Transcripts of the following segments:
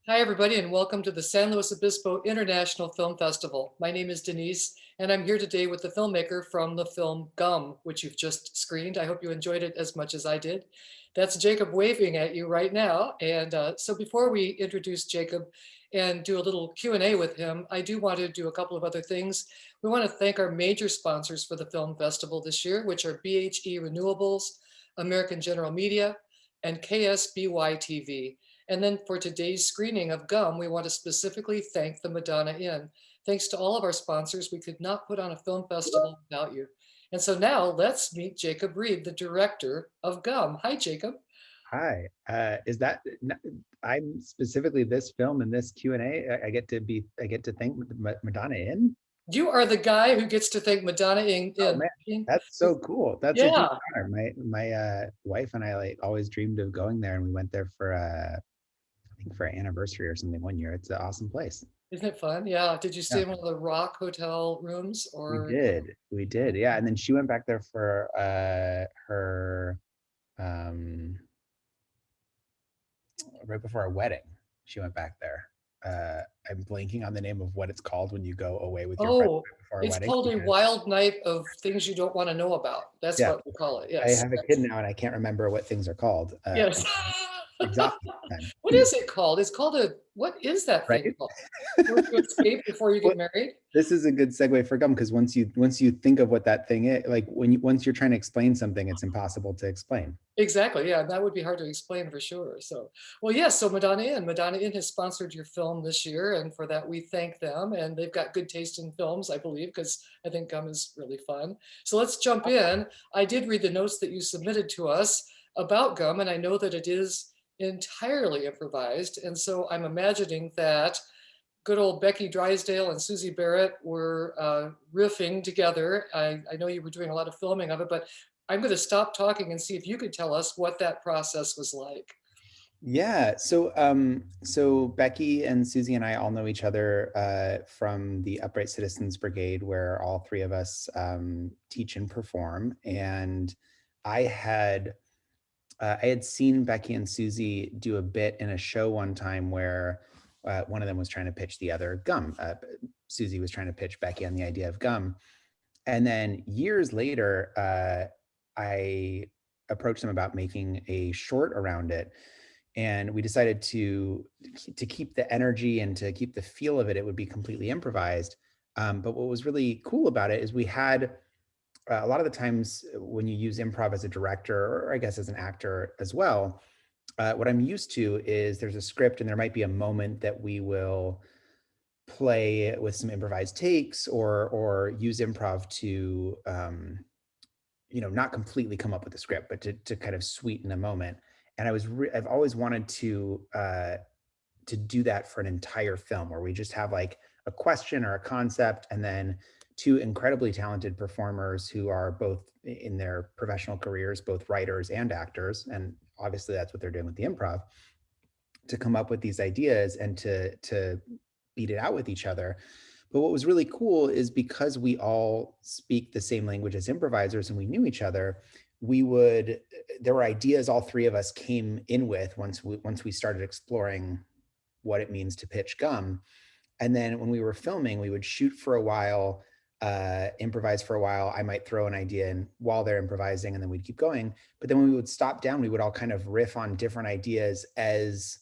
Hi, everybody, and welcome to the San Luis Obispo International Film Festival. My name is Denise, and I'm here today with the filmmaker from the film Gum, which you've just screened. I hope you enjoyed it as much as I did. That's Jacob waving at you right now. And so before we introduce Jacob and do a little Q&A with him, I do want to do a couple of other things. We want to thank our major sponsors for the film festival this year, which are BHE Renewables, American General Media, and KSBY TV. And then for today's screening of Gum, we want to specifically thank the Madonna Inn. Thanks to all of our sponsors, we could not put on a film festival without you. And so now let's meet Jacob Reed, the director of Gum. Hi, Jacob. Hi, I'm specifically this film and this Q&A. I get to thank Madonna in. You are the guy who gets to thank Madonna Oh in. man, that's so cool. That's a huge Yeah, honor. My wife and I always dreamed of going there, and we went there for I think for our anniversary or something one year. It's an awesome place. isn't it fun? Yeah. Did you stay Yeah, in one of the Rock Hotel rooms we or? did. We did. Yeah, and then she went back there for her um right before our wedding. She went back there. I'm blanking on the name of what it's called when you go away with your friends Oh, right before a it's wedding. called a Because wild night of things you don't want to know about. That's yeah, what we call it. I Yes. have a kid now and I can't remember what things are called. Yes. Exhausting time, What is it called? It's called what is that thing right? called? Where you escape before you Well, get married? this is a good segue for gum because once you think of what that thing is, like once you're trying to explain something, it's impossible to explain. Exactly. Yeah, that would be hard to explain for sure. So, well, yes. So Madonna Inn. Madonna Inn has sponsored your film this year, and for that we thank them. And they've got good taste in films, I believe, because I think Gum is really fun. So let's jump in. I did read the notes that you submitted to us about Gum, and I know that it is entirely improvised. And so I'm imagining that good old Becky Drysdale and Susie Barrett were riffing together. I know you were doing a lot of filming of it, but I'm going to stop talking and see if you could tell us what that process was like. Yeah, so Becky and Susie and I all know each other from the Upright Citizens Brigade, where all three of us teach and perform. And I had I had seen Becky and Susie do a bit in a show one time where one of them was trying to pitch the other Gum. Susie was trying to pitch Becky on the idea of Gum, and then years later, I approached them about making a short around it, and we decided to keep the energy and to keep the feel of it. It would be completely improvised. But what was really cool about it is we had a lot of the times when you use improv as a director, or I guess as an actor as well, what I'm used to is there's a script and there might be a moment that we will play with some improvised takes or use improv to not completely come up with the script, but to kind of sweeten a moment. And I've always wanted to do that for an entire film where we just have like a question or a concept and then two incredibly talented performers who are both in their professional careers, both writers and actors, and obviously that's what they're doing with the improv, to come up with these ideas and to beat it out with each other. But what was really cool is because we all speak the same language as improvisers and we knew each other, we would there were ideas all three of us came in with once we started exploring what it means to pitch Gum. And then when we were filming, we would shoot for a while, improvise for a while. I might throw an idea in while they're improvising, and then we'd keep going. But then when we would stop down, we would all kind of riff on different ideas as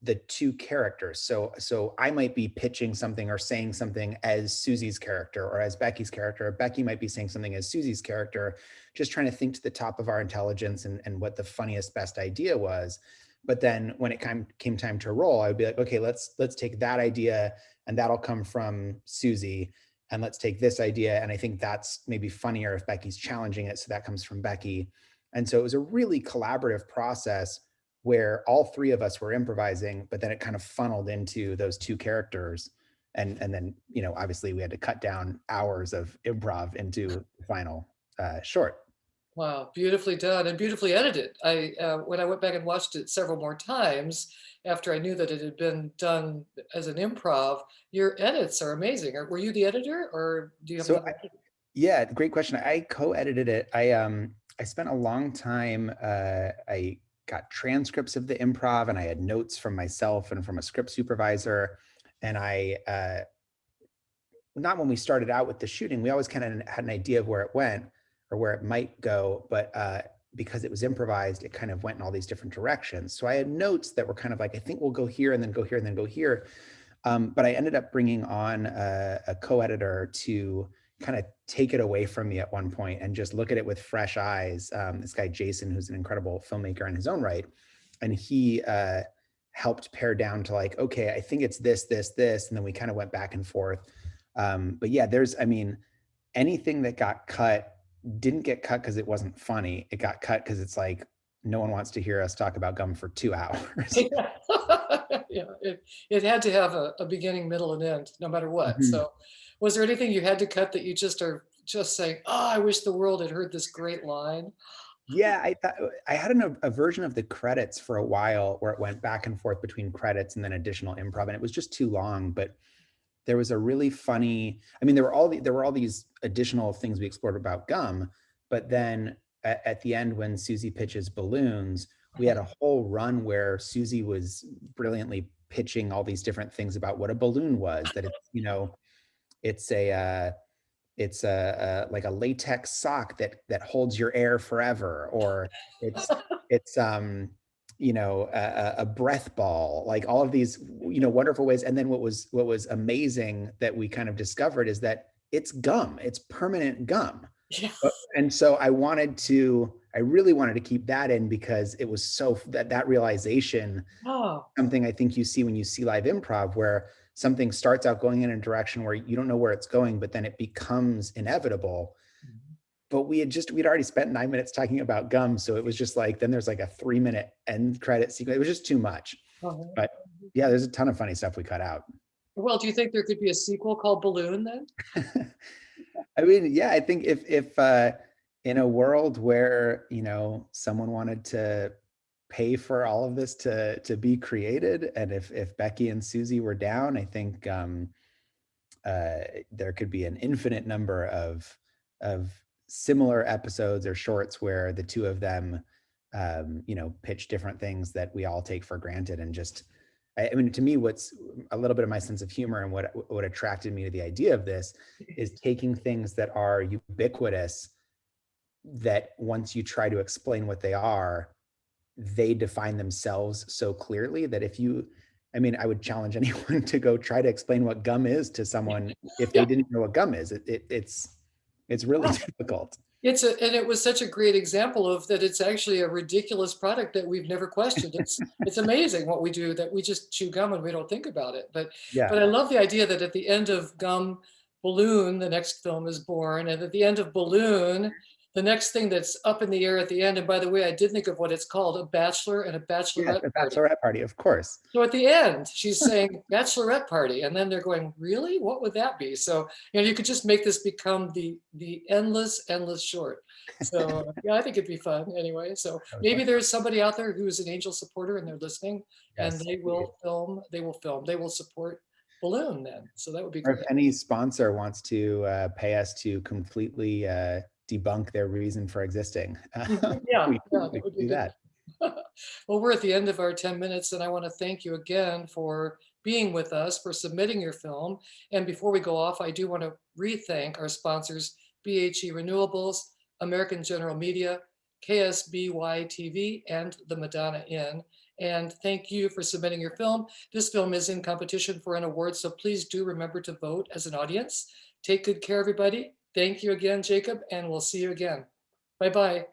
the two characters. So I might be pitching something or saying something as Susie's character or as Becky's character. Becky might be saying something as Susie's character, just trying to think to the top of our intelligence and what the funniest, best idea was. But then when it came time to roll, I would be like, okay, let's take that idea and that'll come from Susie. And let's take this idea. And I think that's maybe funnier if Becky's challenging it. So that comes from Becky. And so it was a really collaborative process where all three of us were improvising, but then it kind of funneled into those two characters. And then, obviously we had to cut down hours of improv into the final short. Wow, beautifully done and beautifully edited. When I went back and watched it several more times after I knew that it had been done as an improv, your edits are amazing. Were you the editor, or do you have So another editor? yeah, great question. I co-edited it. I spent a long time. I got transcripts of the improv, and I had notes from myself and from a script supervisor. And not when we started out with the shooting, we always kind of had an idea of where it went or where it might go, but because it was improvised, it kind of went in all these different directions. So I had notes that were kind of like, I think we'll go here and then go here and then go here. But I ended up bringing on a co-editor to kind of take it away from me at one point and just look at it with fresh eyes. This guy, Jason, who's an incredible filmmaker in his own right. And he helped pare down to like, okay, I think it's this, this, this. And then we kind of went back and forth. But yeah, I mean, anything that got cut didn't get cut because it wasn't funny. It got cut because it's like, no one wants to hear us talk about gum for 2 hours. Yeah, yeah, it had to have a beginning, middle, and end, no matter what. Mhm. So, was there anything you had to cut that you just are just saying, "Oh, I wish the world had heard this great line"? Yeah, I thought I had a version of the credits for a while where it went back and forth between credits and then additional improv, and it was just too long. But there was a really funny. I mean, there were all these additional things we explored about gum, but then at the end when Susie pitches balloons, we had a whole run where Susie was brilliantly pitching all these different things about what a balloon was. That it's it's a like a latex sock that holds your air forever, or it's a breath ball, like all of these wonderful ways. And then what was amazing that we kind of discovered is that it's gum, it's permanent gum. Yeah. And so I really wanted to keep that in because it was so that realization, Oh, something I think you see when you see live improv, where something starts out going in a direction where you don't know where it's going, but then it becomes inevitable. But we'd already spent 9 minutes talking about gum. So it was just like, then there's like a 3 minute end credit sequence. It was just too much. uh-huh. But yeah, there's a ton of funny stuff we cut out. Well, do you think there could be a sequel called Balloon then? I mean, yeah, I think if in a world where, someone wanted to pay for all of this to be created, and if Becky and Susie were down, I think uh, there could be an infinite number of similar episodes or shorts where the two of them pitch different things that we all take for granted. And just I mean, to me, what's a little bit of my sense of humor and what attracted me to the idea of this is taking things that are ubiquitous, that once you try to explain what they are, they define themselves so clearly that I mean, I would challenge anyone to go try to explain what gum is to someone if they Yeah. didn't know what gum is. It's really difficult. And it was such a great example of that it's actually a ridiculous product that we've never questioned. It's amazing what we do, that we just chew gum and we don't think about it. Yeah. But I love the idea that at the end of Gum Balloon, the next film is born, and at the end of Balloon, the next thing that's up in the air at the end, and by the way, I did think of what it's called, a bachelor and a Yeah, bachelorette the party. bachelorette party, of course. So at the end, she's saying bachelorette party, and then they're going, really? What would that be? So you could just make this become the endless short. So yeah, I think it'd be fun anyway. So That was maybe wonderful. there's somebody out there who's an Angel supporter and they're listening, and Yes, they indeed. will film. They will support Balloon then. So that would be Or if great. any sponsor wants to pay us to completely debunk their reason for existing, Yeah, yeah, we that would can be do good. that. Well, we're at the end of our 10 minutes, and I want to thank you again for being with us, for submitting your film. And before we go off, I do want to re-thank our sponsors, BHE Renewables, American General Media, KSBY TV, and the Madonna Inn. And thank you for submitting your film. This film is in competition for an award, so please do remember to vote as an audience. Take good care, everybody. Thank you again, Jacob, and we'll see you again. Bye-bye.